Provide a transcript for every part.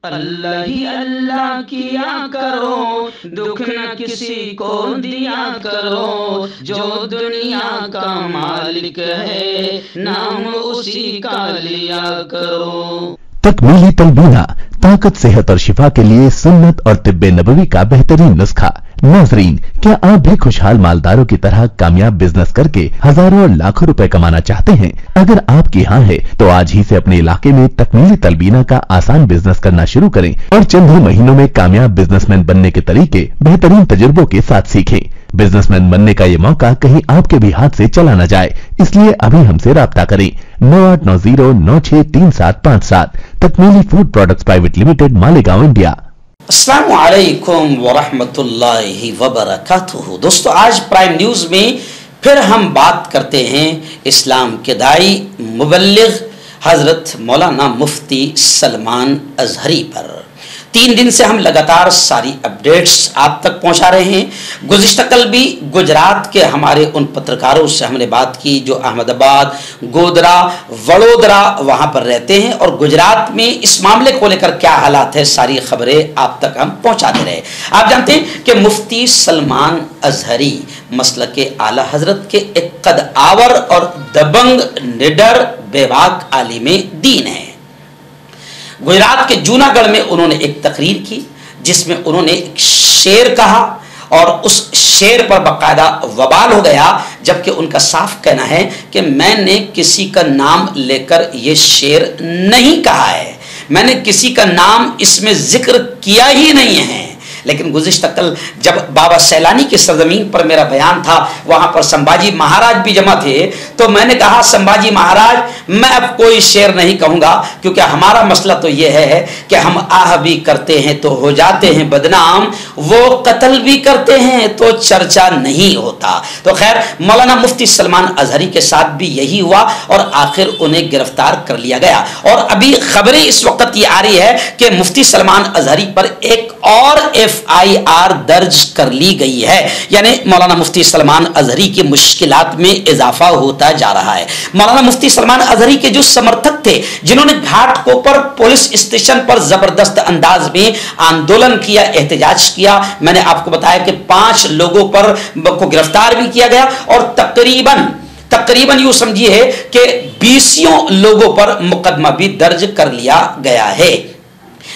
اللہ ہی اللہ کیا کرو، دکھ نہ کسی کو دیا کرو، جو دنیا کا مالک ہے نام اسی کا لیا کرو۔ تکمیلی تلبینہ طاقت، صحت اور شفا کے لیے سنت اور طب نبوی کا بہترین نسخہ۔ ناظرین، کیا آپ بھی خوشحال مالداروں کی طرح کامیاب بزنس کر کے ہزاروں اور لاکھوں روپے کمانا چاہتے ہیں؟ اگر آپ کی ہاں ہے تو آج ہی سے اپنے علاقے میں تکمیلی تلبینہ کا آسان بزنس کرنا شروع کریں اور چند ہی مہینوں میں کامیاب بزنس مین بننے کے طریقے بہترین تجربوں کے ساتھ سیکھیں۔ بزنس مین بننے کا یہ موقع کہیں آپ کے بھی ہاتھ سے چلا نہ جائے، اس لیے ابھی ہم سے رابطہ کریں۔ 9890963757 تکمیلی food products private limited, Malegaon, India. السلام علیکم ورحمۃ اللہ وبرکاتہ۔ دوستو، آج پرائم نیوز میں پھر ہم بات کرتے ہیں اسلام کے داعی مبلغ حضرت مولانا مفتی سلمان اظہری پر۔ 3 دن سے ہم لگاتار ساری اپڈیٹس آپ تک پہنچا رہے ہیں۔ گزشتہ کل بھی گجرات کے ہمارے ان پترکاروں سے ہم نے بات کی جو احمد آباد، گودرا، وڑودرا وہاں پر رہتے ہیں، اور گجرات میں اس معاملے کو لے کر کیا حالات ہے ساری خبریں آپ تک ہم پہنچاتے رہے۔ آپ جانتے ہیں کہ مفتی سلمان اظہری مسلک اعلی حضرت کے ایک قد آور اور دبنگ، نڈر، بے باک عالم دین ہیں۔ گجرات کے جوناگڑھ میں انہوں نے ایک تقریر کی جس میں انہوں نے ایک شعر کہا، اور اس شعر پر باقاعدہ وبال ہو گیا، جبکہ ان کا صاف کہنا ہے کہ میں نے کسی کا نام لے کر یہ شعر نہیں کہا ہے، میں نے کسی کا نام اس میں ذکر کیا ہی نہیں ہے۔ لیکن گزشتہ کل جب بابا سیلانی کی سرزمین پر میرا بیان تھا، وہاں پر سمبھاجی مہاراج بھی جمع تھے، تو میں نے کہا سمبھاجی مہاراج میں اب کوئی شعر نہیں کہوں گا، کیونکہ ہمارا مسئلہ تو یہ ہے کہ ہم آہ بھی کرتے ہیں تو ہو جاتے ہیں بدنام، وہ قتل بھی کرتے ہیں تو چرچا نہیں ہوتا۔ تو خیر، مولانا مفتی سلمان اظہری کے ساتھ بھی یہی ہوا، اور آخر انہیں گرفتار کر لیا گیا۔ اور ابھی خبریں اس وقت یہ آ رہی ہے کہ مفتی سلمان اظہری پر ایک اور FIR درج کر لی گئی ہے، یعنی مولانا مفتی سلمان اظہری کی مشکلات میں اضافہ ہوتا جا رہا ہے۔ مولانا مفتی سلمان اظہری کے جو سمرتھک تھے، جنہوں نے گھاٹ کوپر پولیس اسٹیشن پر زبردست انداز میں آندولن کیا، احتجاج کیا، میں نے آپ کو بتایا کہ 5 لوگوں پر کو گرفتار بھی کیا گیا، اور تقریباً یوں سمجھیے کہ 20 لوگوں پر مقدمہ بھی درج کر لیا گیا ہے۔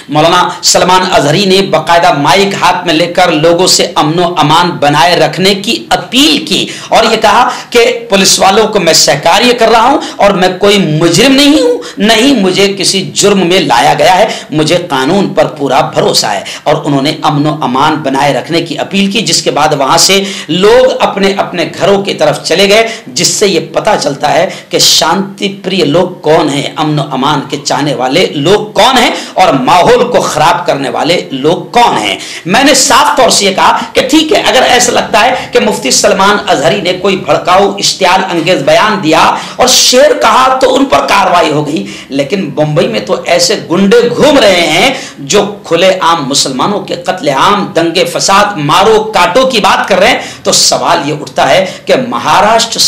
مولانا سلمان اظہری نے باقاعدہ مائک ہاتھ میں لے کر لوگوں سے امن و امان بنائے رکھنے کی اپیل کی، اور یہ کہا کہ پولیس والوں کو میں سہکاریہ کر رہا ہوں، اور میں کوئی مجرم نہیں ہوں، نہیں مجھے کسی جرم میں لایا گیا ہے، مجھے قانون پر پورا بھروسہ ہے۔ اور انہوں نے امن و امان بنائے رکھنے کی اپیل کی، جس کے بعد وہاں سے لوگ اپنے اپنے گھروں کی طرف چلے گئے، جس سے یہ پتہ چلتا ہے کہ شانتی پریہ لوگ کون ہیں، امن و امان کے چاہنے والے لوگ کون ہیں، اور ماحول کو خراب کرنے والے لوگ کون ہیں۔ میں نے صاف طور سے یہ کہا کہ ٹھیک ہے، اگر ایسا لگتا ہے کہ مفتی سلمان اظہری نے کوئی بھڑکاؤ اشتعال انگیز بیان دیا اور شعر کہا تو ان پر کارروائی ہو گئی، لیکن بمبئی میں تو ایسے گنڈے گھوم رہے ہیں جو کھلے عام مسلمانوں کے قتل عام، دنگے فساد، مارو کاٹو کی بات کر رہے ہیں، تو سوال یہ اٹھتا ہے کہ مہاراشٹر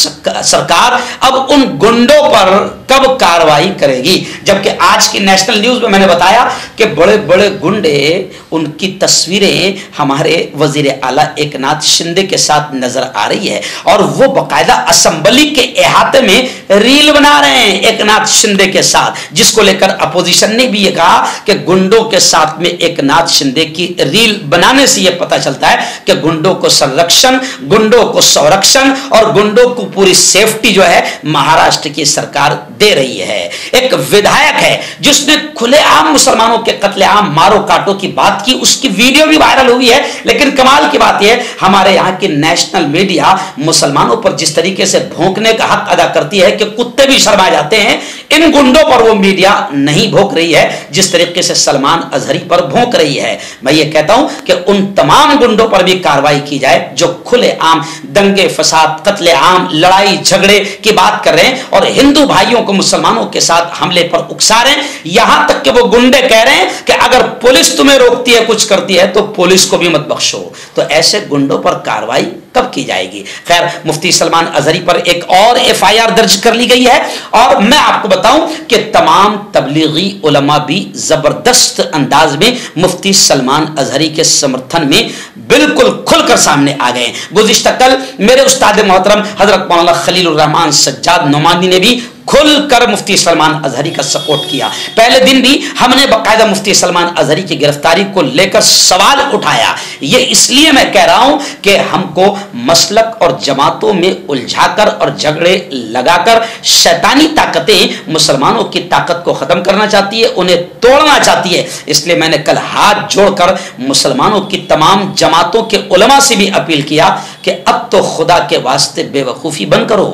سرکار اب ان گنڈوں پر کب کارروائی کرے گی؟ جبکہ آج کی نیشنل نیوز میں میں نے بتایا کہ بڑے بڑے گنڈے، ان کی تصویریں ہمارے وزیر اعلیٰ ایک ناتھ شندے کے ساتھ نظر آ رہی ہے، اور وہ باقاعدہ اسمبلی کے احاطے میں ریل بنا رہے ہیں ایک ناتھ شندے کے ساتھ، جس کو لے کر اپوزیشن نے بھی یہ کہا کہ گنڈوں کے ساتھ میں ایک ناتھ شندے کی ریل بنانے سے یہ پتہ چلتا ہے کہ گنڈوں کو سرکشن، گنڈوں کو سورکشن، اور گنڈوں کو پوری سیفٹی جو ہے مہاراشٹر کی سرکار دے رہی ہے۔ ایک ودھایک ہے جس نے کھلے عام مسلمانوں کے قتل عام، مارو کاٹو کی بات کی، اس کی ویڈیو بھی وائرل ہوئی ہے، لیکن کمال کی بات یہ ہمارے یہاں کی نیشنل میڈیا مسلمانوں پر جس طریقے سے بھونکنے کا حق ادا کرتی ہے کہ کتے بھی شرما جاتے ہیں، ان گنڈوں پر وہ میڈیا نہیں بھونک رہی ہے جس طریقے سے سلمان اظہری پر بھونک رہی ہے۔ میں یہ کہتا ہوں کہ ان تمام گنڈوں پر بھی کارروائی کی جائے جو کھلے عام دنگے فساد، قتل عام، لڑائی جھگڑے کی بات کر رہے ہیں، اور ہندو بھائیوں کو मुसलमानों के साथ हमले पर उकसा रहे हैं, यहां तक कि वो गुंडे कह रहे हैं कि अगर पुलिस तुम्हें रोकती है, कुछ करती है, तो पुलिस को भी मत बख्शो। तो ऐसे गुंडों पर कार्रवाई कब की जाएगी? खैर, मुफ्ती सलमान अजहरी पर एक और FIR दर्ज कर ली गई है, और मैं आपको बताऊं कि तमाम तबलीगी उलमा भी जबरदस्त अंदाज में मुफ्ती सलमान अजहरी के समर्थन में बिल्कुल खुलकर सामने आ गए। गुज़िश्ता कल मेरे उस्ताद मोहतरम हजरत मौलाना खलीलुर रहमान सज्जाद नोमानी ने भी खुलकर मुफ्ती सलमान अजहरी का सपोर्ट किया। पहले दिन भी हमने बाकायदा मुफ्ती सलमान अजहरी की गिरफ्तारी को लेकर सवाल उठाया। ये इसलिए मैं कह रहा हूं कि हमको मसलक और जमातों में उलझाकर और झगड़े लगाकर शैतानी ताकतें मुसलमानों की ताकत को खत्म करना चाहती है, उन्हें तोड़ना चाहती है। इसलिए मैंने कल हाथ जोड़कर मुसलमानों की तमाम जमातों के उलमा से भी अपील किया कि अब तो खुदा के वास्ते बेवकूफ़ी बंद करो।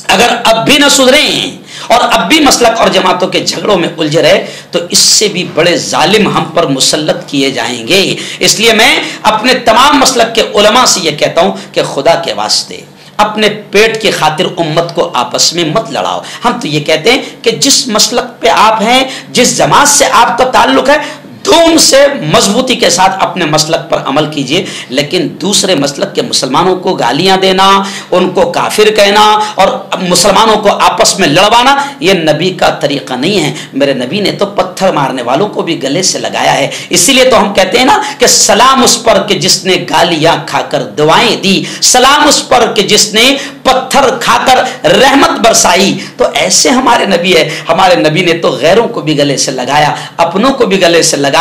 अगर अब भी न सुधरें और अब भी मसलक और जमातों के झगड़ों में उलझे रहे तो इससे भी बड़े जालिम हम पर मुसल्लत किए जाएंगे। इसलिए मैं अपने तमाम मसलक के उलमा से यह कहता हूं कि खुदा के वास्ते अपने पेट की खातिर उम्मत को आपस में मत लड़ाओ। हम तो ये कहते हैं कि जिस मसलक पे आप हैं, जिस जमात से आपका ताल्लुक है, धूम से मजबूती के साथ अपने मसलक पर अमल कीजिए, लेकिन दूसरे मसलक के मुसलमानों को गालियां देना, उनको काफिर कहना और मुसलमानों को आपस में लड़वाना, यह नबी का तरीका नहीं है। मेरे नबी ने तो पत्थर मारने वालों को भी गले से लगाया है। इसीलिए तो हम कहते हैं ना कि सलाम उस पर कि जिसने गालियां खाकर दुआएं दी, सलाम उस पर कि जिसने पत्थर खाकर रहमत बरसाई। तो ऐसे हमारे नबी है। हमारे नबी ने तो गैरों को भी गले से लगाया, अपनों को भी गले से लगाया,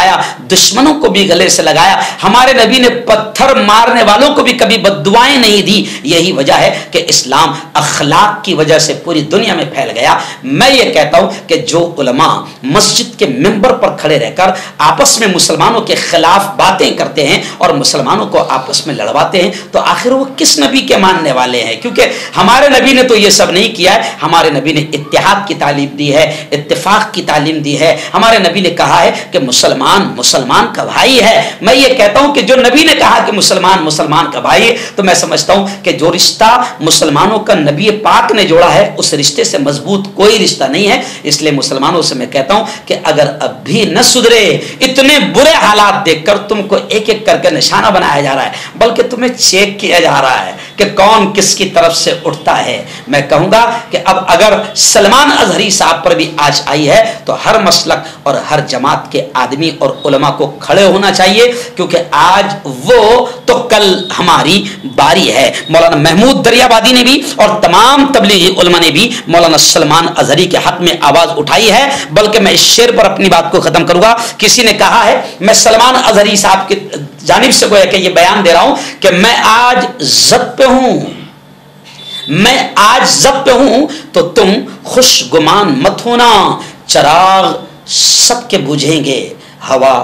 दुश्मनों को भी गले से लगाया। हमारे नबी ने पत्थर मारने वालों को भी कभी बद्दुआएं नहीं दी। यही वजह है कि इस्लाम अखलाक की वजह से पूरी दुनिया में फैल गया। मैं ये कहता हूं कि जो उलमा मस्जिद के मिंबर पर खड़े रहकर आपस में मुसलमानों के खिलाफ बातें करते हैं और मुसलमानों को आपस में लड़वाते हैं, तो आखिर वो किस नबी के मानने वाले हैं? क्योंकि हमारे नबी ने तो ये सब नहीं किया है। हमारे नबी ने इत्तेहाद की तालीम दी है, इत्तेफाक की तालीम दी है। हमारे नबी ने कहा है कि मुसलमान मुसलमान का भाई है। मैं ये कहता हूं कि जो नबी ने कहा कि मुसलमान मुसलमान का भाई है, तो मैं समझता हूं कि जो रिश्ता मुसलमानों का नबी पाक ने जोड़ा है, उस रिश्ते से मजबूत कोई रिश्ता नहीं है। इसलिए मुसलमानों से मैं कहता हूं कि अगर अब भी न सुधरे, इतने बुरे हालात देखकर तुमको एक एक करके निशाना बनाया जा रहा है, बल्कि तुम्हें चेक किया जा रहा है कि कौन किसकी तरफ से उठता है। मैं कहूंगा कि अब अगर सलमान अजहरी साहब पर भी आज आई है, तो हर मसलक और हर जमात के आदमी और उलमा को खड़े होना चाहिए, क्योंकि आज वो तो कल हमारी बारी है। मौलाना महमूद दरियाबादी ने भी और तमाम तबलीगी उलमा ने भी मौलाना सलमान अजहरी के हक में आवाज उठाई है। बल्कि मैं इस शेर पर अपनी बात को खत्म करूंगा। किसी ने कहा है, मैं सलमान अजहरी साहब की जानिब से गोया कि ये बयान दे रहा हूं कि मैं आज ज़ब्त पे हूं, मैं आज ज़ब्त पे हूं, तो तुम खुशगुमान मत होना। चराग सबके बुझेंगे, हवा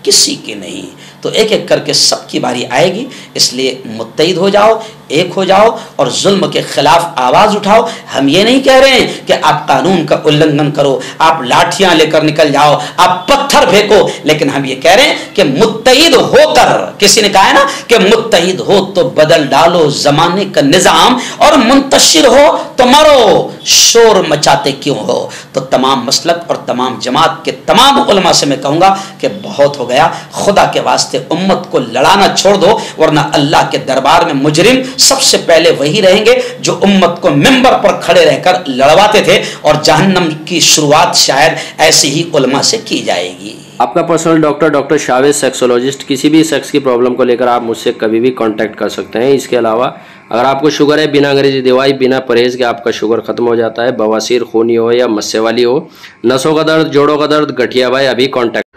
किसी की नहीं। तो एक एक करके सबकी बारी आएगी। इसलिए मुत्तहिद हो जाओ, एक हो जाओ और जुल्म के खिलाफ आवाज उठाओ। हम ये नहीं कह रहे हैं कि आप कानून का उल्लंघन करो, आप लाठियां लेकर निकल जाओ, आप पत्थर फेंको, लेकिन हम ये कह रहे हैं कि मुत्तहिद होकर, किसी ने कहा है ना कि मुत्तहिद हो तो बदल डालो जमाने का निजाम, और मुंतशिर हो तो मरो, शोर मचाते क्यों हो। तो तमाम मसलक और तमाम जमात के तमाम उलमा से मैं कहूंगा कि बहुत हो गया। खुदा के वास्ते उम्मत को लड़ाना छोड़ दो, वरना अल्लाह के दरबार में मुजरिम सबसे पहले वही रहेंगे जो उम्मत को मिंबर पर खड़े रहकर लड़वाते थे, और जहन्नम की शुरुआत शायद ऐसे ही उलमा से की जाएगी। आपका पर्सनल डॉक्टर शावेद सेक्सोलॉजिस्ट। किसी भी सेक्स की प्रॉब्लम को लेकर आप मुझसे कभी भी कांटेक्ट कर सकते हैं। इसके अलावा अगर आपको शुगर है, बिना अंग्रेजी दवाई, बिना परहेज के आपका शुगर खत्म हो जाता है, बवासीर, खूनी हो या मस्से वाली हो, नसों का दर्द, जोड़ों का दर्द, गठिया भाई, अभी कांटेक्ट।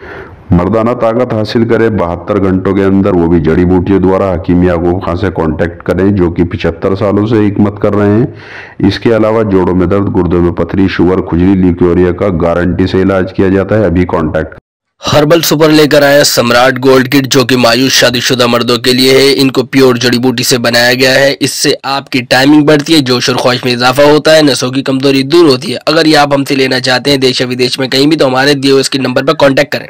मर्दाना ताकत हासिल करे 72 घंटों के अंदर, वो भी जड़ी बूटियों द्वारा। हकीम याकूब खान से कांटेक्ट करें, जो कि 75 सालों से हिकमत कर रहे हैं। इसके अलावा जोड़ों में दर्द, गुर्दों में पथरी, शुगर, खुजली, ल्यूकेरिया का गारंटी से इलाज किया जाता है। अभी कांटेक्ट। हर्बल सुपर लेकर आए सम्राट गोल्ड किट, जो कि मायूस शादीशुदा मर्दों के लिए है। इनको प्योर जड़ी बूटी से बनाया गया है। इससे आपकी टाइमिंग बढ़ती है, जोश और ख्वाहिश में इजाफा होता है, नसों की कमजोरी दूर होती है। अगर ये आप हमसे लेना चाहते हैं देश या विदेश में कहीं भी, तो हमारे दिए हुए इसके नंबर पर कांटेक्ट करें।